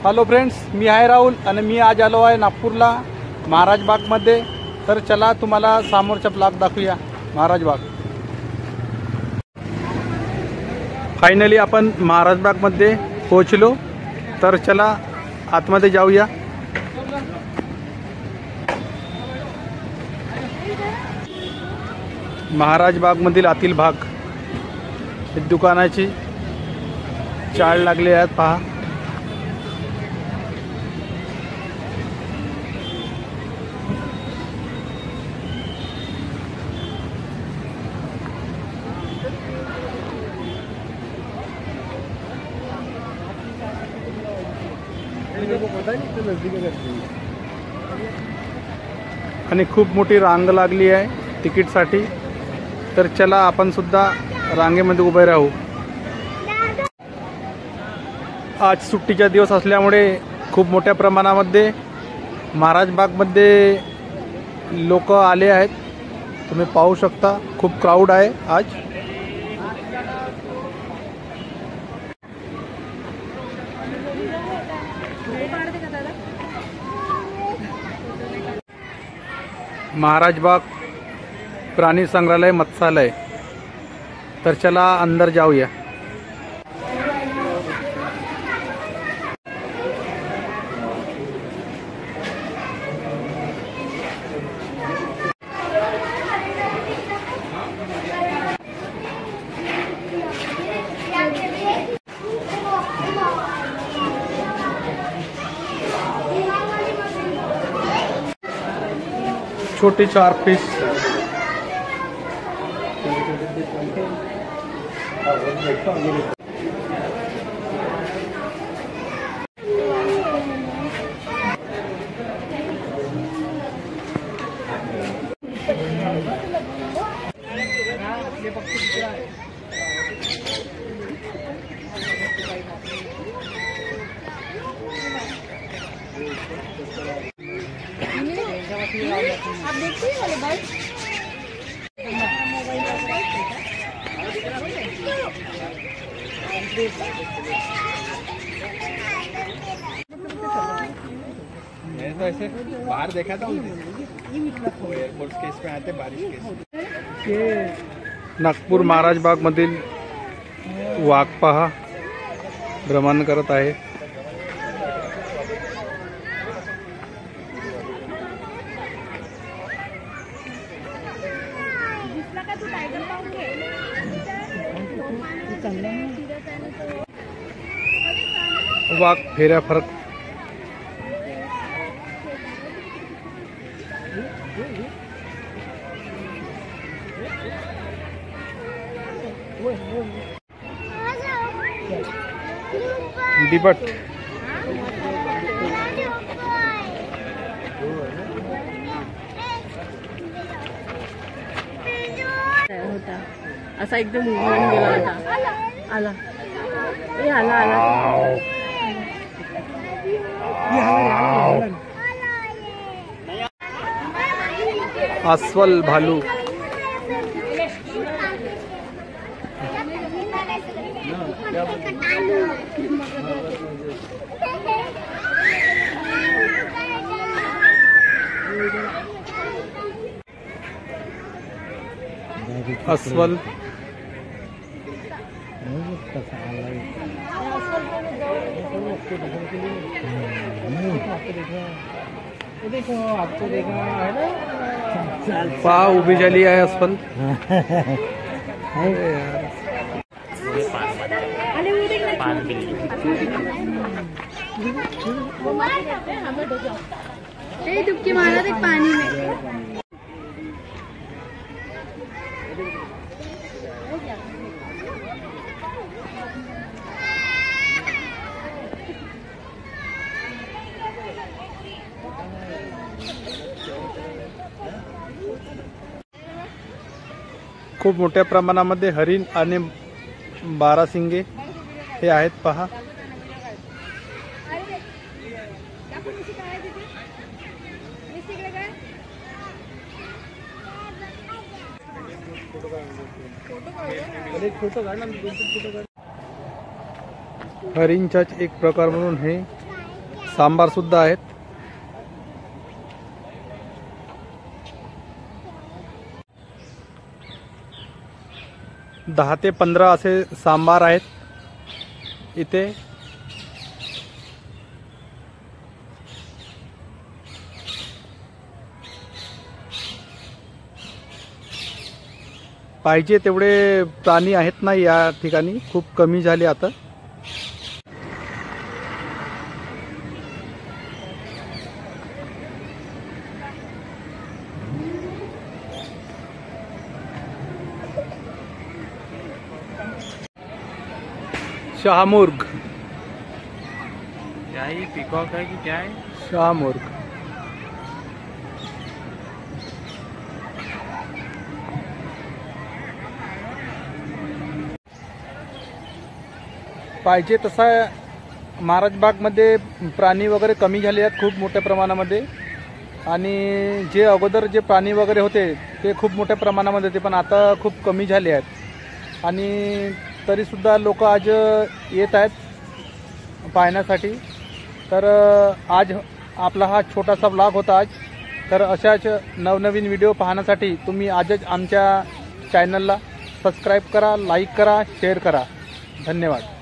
Hello friends, मी आहे राहुल आणि मी आज आलो आहे नागपूरला महाराज बागमध्ये। तर चला तुम्हाला समोरचा ब्लॉग दाखवूया महाराज बाग। फायनली आपण महाराज बागमध्ये पोहोचलो। तर चला आतमध्ये जाऊया। महाराज बागमधील आतील भाग दुकानाची चाळ लागली आहेत पहा। आणि खूप मोठी रांग लागली आहे तिकीटसाठी। तर चला आपण सुद्धा रांगेमध्ये उभे राहू। आज सुट्टीचा दिवस असल्यामुळे खूप मोठ्या प्रमाणामध्ये महाराज बागमध्ये लोक आले आहेत। तुम्ही पाहू शकता खूप क्राऊड आहे आज। महाराज बाग प्राणी संग्रहालय मत्स्यालय। तर चला अंदर जाऊया। छोटे 4 पीस आप देखते हैं वाले बर्ड मैं तो ऐसे बाहर देखा था एयरफोर्स के इसमें आते बारिश के। नागपूर महाराज बाग मधील वाघ पहा भ्रमण करत आहे। वाघ फेऱ्या फरक बिबट होता असा एकदम उघडून गेला होता। आला ए आला आला अस्वल भालू अस्वल देखो आपको देखा है ना पहा उभी झाली आहे अस्वल। डुबकी मारा देख पानी में। खूप मोठ्या प्रमाणामध्ये हरिण आणि बारासिंगे हे आहेत पहा। हरिणचाच एक प्रकार म्हणून हे सांबार सुद्धा आहेत. दहा ते 15 असे सांबार आहेत इथे. पाहिजे तेवढे प्राणी आहेत ना या ठिकाणी, खूप कमी झाले आता. शाहमुर्ग, क्या है, पीकॉक है कि क्या है? शाहमुर्ग. पाहिजे तसा महाराजबागमध्ये प्राणी वगैरे कमी झाले आहेत खूप मोठ्या प्रमाणामध्ये. आणि जे अगोदर जे प्राणी वगैरे होते ते खूप मोठ्या प्रमाणामध्ये होते, पण आता खूप कमी झाले आहेत. आणि तरीसुद्धा लोक आज येत आहेत पाहण्यासाठी. तर आज आपला हा छोटासा व्लॉग होता आज. तर अशाच नवनवीन व्हिडिओ पाहण्यासाठी तुम्ही आजच आमच्या चॅनलला सबस्क्राईब करा, लाईक करा, शेअर करा. धन्यवाद.